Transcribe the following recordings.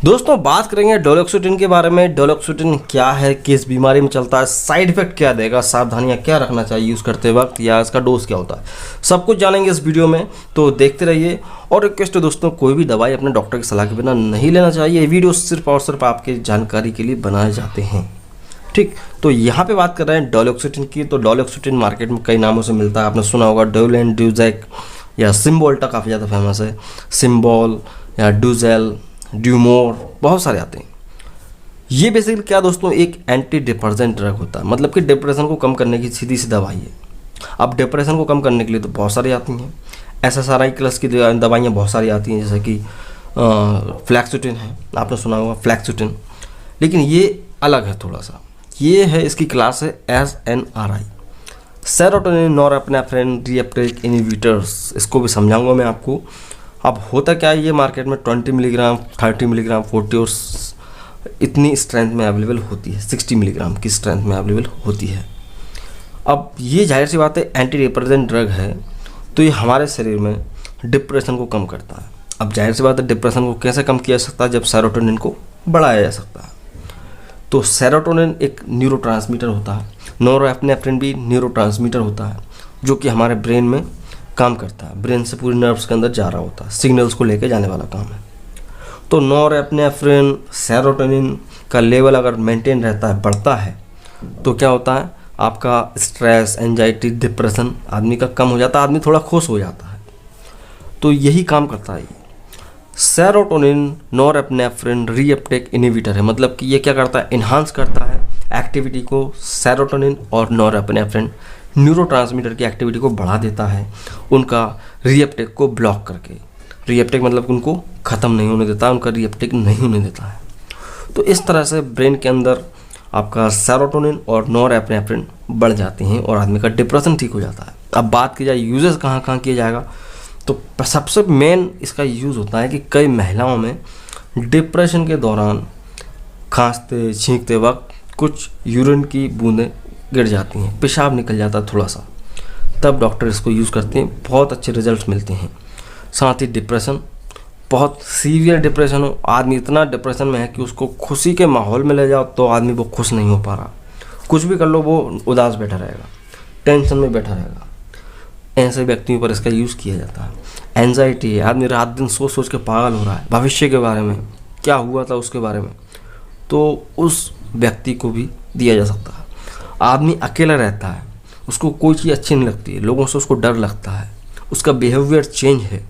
दोस्तों बात करेंगे डोलोक्सिटिन के बारे में। डोलोक्सिटिन क्या है, किस बीमारी में चलता है, साइड इफेक्ट क्या देगा, सावधानियां क्या रखना चाहिए यूज़ करते वक्त, या इसका डोज क्या होता है, सब कुछ जानेंगे इस वीडियो में। तो देखते रहिए। और रिक्वेस्ट है दोस्तों, कोई भी दवाई अपने डॉक्टर की सलाह के बिना नहीं लेना चाहिए। ये वीडियो सिर्फ और सिर्फ आपकी जानकारी के लिए बनाए जाते हैं, ठीक। तो यहाँ पे बात कर रहे हैं डोलोक्सिटिन की। तो डोलोक्सिटिन मार्केट में कई नामों से मिलता है, आपने सुना होगा डोलेन, ड्यूजैक या सिम्बोल्टा काफ़ी ज़्यादा फेमस है, सिम्बॉल या डूजेल, ड्यूमोर, बहुत सारे आते हैं। ये बेसिकली क्या दोस्तों, एक एंटी डिप्रेसेंट ड्रग होता है, मतलब कि डिप्रेशन को कम करने की सीधी सी दवाई है। अब डिप्रेशन को कम करने के लिए तो बहुत सारी आती हैं, SSRI क्लास की दवाइयाँ बहुत सारी आती हैं, जैसे कि फ्लैक्सुटिन है, आपने सुना होगा फ्लैक्सुटिन। लेकिन ये अलग है थोड़ा सा, ये है, इसकी क्लास है SNRI, serotonin norepinephrine reuptake inhibitors. इसको भी समझाऊंगा मैं आपको। अब होता क्या है, ये मार्केट में 20 मिलीग्राम, 30 मिलीग्राम, 40 और इतनी स्ट्रेंथ में अवेलेबल होती है, 60 मिलीग्राम की स्ट्रेंथ में अवेलेबल होती है। अब ये जाहिर सी बात है एंटी डिप्रेसेंट ड्रग है, तो ये हमारे शरीर में डिप्रेशन को कम करता है। अब जाहिर सी बात है डिप्रेशन को कैसे कम किया जा सकता है, जब सेरोटोनिन को बढ़ाया जा सकता है। तो सेरोटोनिन एक न्यूरोट्रांसमीटर होता है, नॉरएपिनेफ्रिन भी न्यूरोट्रांसमीटर होता है, जो कि हमारे ब्रेन में काम करता है, ब्रेन से पूरी नर्व्स के अंदर जा रहा होता है, सिग्नल्स को लेके जाने वाला काम है। तो नॉरएपिनेफ्रिन, सेरोटोनिन का लेवल अगर मेंटेन रहता है, बढ़ता है, तो क्या होता है, आपका स्ट्रेस, एंजाइटी, डिप्रेशन आदमी का कम हो जाता है, आदमी थोड़ा खुश हो जाता है। तो यही काम करता है। सेरोटोनिन नॉरएपिनेफ्रिन रीअपटेक इनहिबिटर है, मतलब कि ये क्या करता है, इन्हांस करता है एक्टिविटी को। सेरोटोनिन और नॉरएपिनेफ्रिन न्यूरोट्रांसमीटर की एक्टिविटी को बढ़ा देता है, उनका रीअपटेक को ब्लॉक करके। रीअपटेक मतलब कि उनको ख़त्म नहीं होने देता, उनका रीअपटेक नहीं होने देता है। तो इस तरह से ब्रेन के अंदर आपका सेरोटोनिन और नॉरएपिनेफ्रिन बढ़ जाते हैं और आदमी का डिप्रेशन ठीक हो जाता है। अब बात की जाए यूजेस कहाँ कहाँ किया जाएगा, तो सबसे मेन इसका यूज़ होता है कि कई महिलाओं में डिप्रेशन के दौरान खांसते छींकते वक्त कुछ यूरिन की बूंदें गिर जाती हैं, पेशाब निकल जाता है थोड़ा सा, तब डॉक्टर इसको यूज़ करते हैं, बहुत अच्छे रिजल्ट्स मिलते हैं। साथ ही डिप्रेशन, बहुत सीवियर डिप्रेशन हो, आदमी इतना डिप्रेशन में है कि उसको खुशी के माहौल में ले जाओ तो आदमी वो खुश नहीं हो पा रहा, कुछ भी कर लो वो उदास बैठा रहेगा, टेंशन में बैठा रहेगा, ऐसे व्यक्तियों पर इसका यूज़ किया जाता है। एंजाइटी है, आदमी रात दिन सोच सोच के पागल हो रहा है, भविष्य के बारे में, क्या हुआ था उसके बारे में, तो उस व्यक्ति को भी दिया जा सकता है। आदमी अकेला रहता है, उसको कोई चीज़ अच्छी नहीं लगती है, लोगों से उसको डर लगता है, उसका बिहेवियर चेंज है,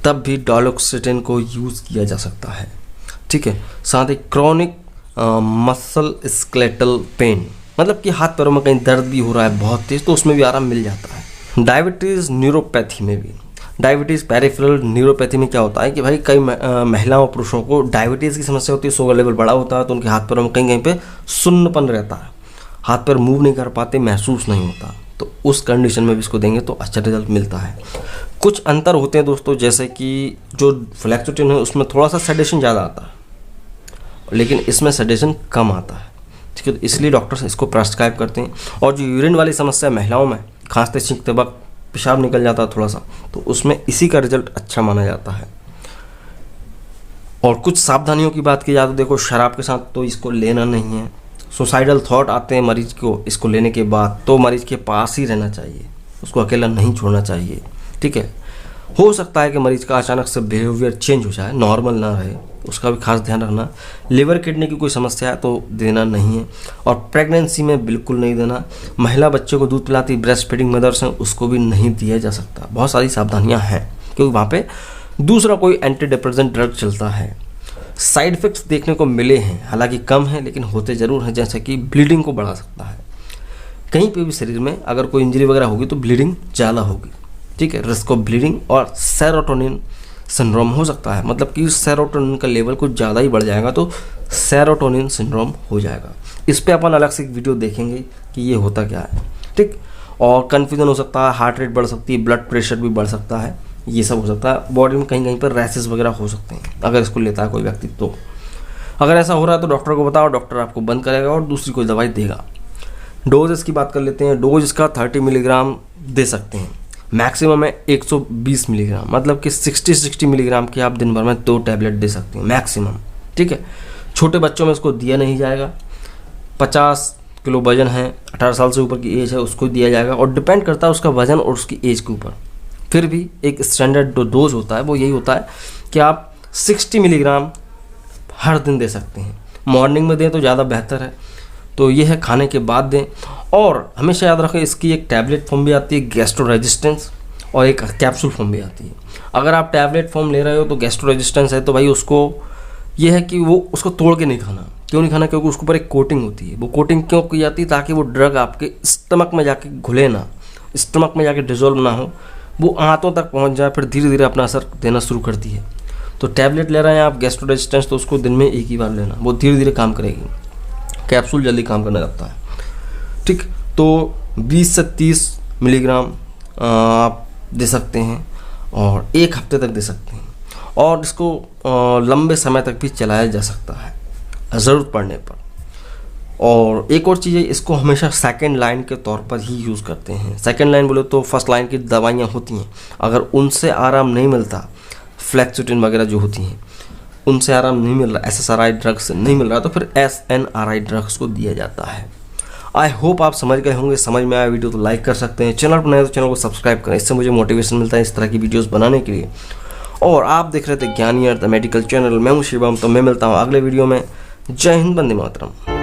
तब भी डोलोक्सिटिन को यूज़ किया जा सकता है, ठीक है। साथ ही क्रॉनिक मसल स्केलेटल पेन, मतलब कि हाथ पैरों में कहीं दर्द भी हो रहा है बहुत तेज, तो उसमें भी आराम मिल जाता है। डायबिटीज़ न्यूरोपैथी में भी, डायबिटीज़ पेरिफेरल न्यूरोपैथी में क्या होता है कि भाई कई महिलाओं पुरुषों को डायबिटीज़ की समस्या होती है, शुगर लेवल बड़ा होता है, तो उनके हाथ पैरों में कहीं कहीं पे सुन्नपन रहता है, हाथ पैर मूव नहीं कर पाते, महसूस नहीं होता, तो उस कंडीशन में भी इसको देंगे तो अच्छा रिजल्ट मिलता है। कुछ अंतर होते हैं दोस्तों, जैसे कि जो फ्लैक्सुटिन है उसमें थोड़ा सा सेडेशन ज़्यादा आता है, लेकिन इसमें सेडेशन कम आता है, ठीक है। तो इसलिए डॉक्टर्स इसको प्रेस्क्राइब करते हैं। और जो यूरिन वाली समस्या महिलाओं में, खांसते छींकते वक्त पेशाब निकल जाता है थोड़ा सा, तो उसमें इसी का रिजल्ट अच्छा माना जाता है। और कुछ सावधानियों की बात की जाए तो देखो, शराब के साथ तो इसको लेना नहीं है। सुसाइडल थॉट आते हैं मरीज को इसको लेने के बाद, तो मरीज के पास ही रहना चाहिए, उसको अकेला नहीं छोड़ना चाहिए, ठीक है। हो सकता है कि मरीज का अचानक से बिहेवियर चेंज हो जाए, नॉर्मल ना रहे, उसका भी खास ध्यान रखना। लिवर किडनी की कोई समस्या है तो देना नहीं है, और प्रेगनेंसी में बिल्कुल नहीं देना। महिला बच्चे को दूध पिलाती, ब्रेस्ट फीडिंग मदर्स हैं, उसको भी नहीं दिया जा सकता। बहुत सारी सावधानियाँ हैं, क्योंकि वहाँ पे दूसरा कोई एंटी डिप्रेसेंट ड्रग चलता है। साइड इफ़ेक्ट्स देखने को मिले हैं, हालांकि कम हैं, लेकिन होते ज़रूर हैं, जैसे कि ब्लीडिंग को बढ़ा सकता है। कहीं पे भी शरीर में अगर कोई इंजरी वगैरह होगी तो ब्लीडिंग ज़्यादा होगी, ठीक है, रिस्क ऑफ ब्लीडिंग। और सेरोटोनिन सिंड्रोम हो सकता है, मतलब कि सेरोटोनिन का लेवल कुछ ज़्यादा ही बढ़ जाएगा तो सेरोटोनिन सिंड्रोम हो जाएगा। इस पर अपन अलग से एक वीडियो देखेंगे कि ये होता क्या है, ठीक। और कन्फ्यूजन हो सकता है, हार्ट रेट बढ़ सकती है, ब्लड प्रेशर भी बढ़ सकता है, ये सब हो सकता है। बॉडी में कहीं कहीं पर रैसेस वगैरह हो सकते हैं अगर इसको लेता है कोई व्यक्ति। तो अगर ऐसा हो रहा है तो डॉक्टर को बताओ, डॉक्टर आपको बंद करेगा और दूसरी कोई दवाई देगा। डोज इसकी बात कर लेते हैं। डोज इसका 30 मिलीग्राम दे सकते हैं, मैक्सिमम है 120 मिलीग्राम, मतलब कि 60 मिलीग्राम की आप दिन भर में 2 टैबलेट दे सकते हैं मैक्सिमम, ठीक है। छोटे बच्चों में इसको दिया नहीं जाएगा। 50 किलो वजन है, 18 साल से ऊपर की एज है, उसको दिया जाएगा, और डिपेंड करता है उसका वजन और उसकी एज के ऊपर। फिर भी एक स्टैंडर्ड डोज होता है, वो यही होता है कि आप 60 मिलीग्राम हर दिन दे सकते हैं। मॉर्निंग में दें तो ज़्यादा बेहतर है। तो ये है खाने के बाद दें। और हमेशा याद रखें इसकी एक टैबलेट फॉर्म भी आती है गैस्ट्रो रेजिस्टेंस, और एक कैप्सूल फॉर्म भी आती है। अगर आप टैबलेट फॉर्म ले रहे हो तो गैस्ट्रो रेजिस्टेंस है तो भाई उसको ये है कि वो उसको तोड़ के नहीं खाना। क्यों नहीं खाना? क्योंकि उसके ऊपर एक कोटिंग होती है। वो कोटिंग क्यों की जाती है? ताकि वो ड्रग आपके स्टमक में जाके घुले ना, स्टमक में जाके डिजोल्व ना हो, वो आंतों तक पहुंच जाए, फिर धीरे धीरे अपना असर देना शुरू करती है। तो टैबलेट ले रहे हैं आप गैस्ट्रो रेजिस्टेंस, तो उसको दिन में एक ही बार लेना, वो धीरे धीरे काम करेगी। कैप्सूल जल्दी काम करने लगता है। ठीक, तो 20 से 30 मिलीग्राम आप दे सकते हैं और 1 हफ्ते तक दे सकते हैं, और इसको लंबे समय तक भी चलाया जा सकता है ज़रूरत पड़ने पर। और एक और चीज़ है, इसको हमेशा सेकंड लाइन के तौर पर ही यूज़ करते हैं। सेकंड लाइन बोले तो फर्स्ट लाइन की दवाइयाँ होती हैं, अगर उनसे आराम नहीं मिलता, फ्लैक्सोटिन वगैरह जो होती हैं उनसे आराम नहीं मिल रहा, SSRI ड्रग्स नहीं मिल रहा, तो फिर SNRI ड्रग्स को दिया जाता है। आई होप आप समझ गए होंगे। समझ में आया वीडियो तो लाइक कर सकते हैं, चैनल पर नए तो चैनल को सब्सक्राइब करें, इससे मुझे मोटिवेशन मिलता है इस तरह की वीडियोस बनाने के लिए। और आप देख रहे थे ज्ञानी अर्थ मेडिकल चैनल, मैं हूं शिवम। तो मैं मिलता हूं अगले वीडियो में। जय हिंद, वंदे मातरम।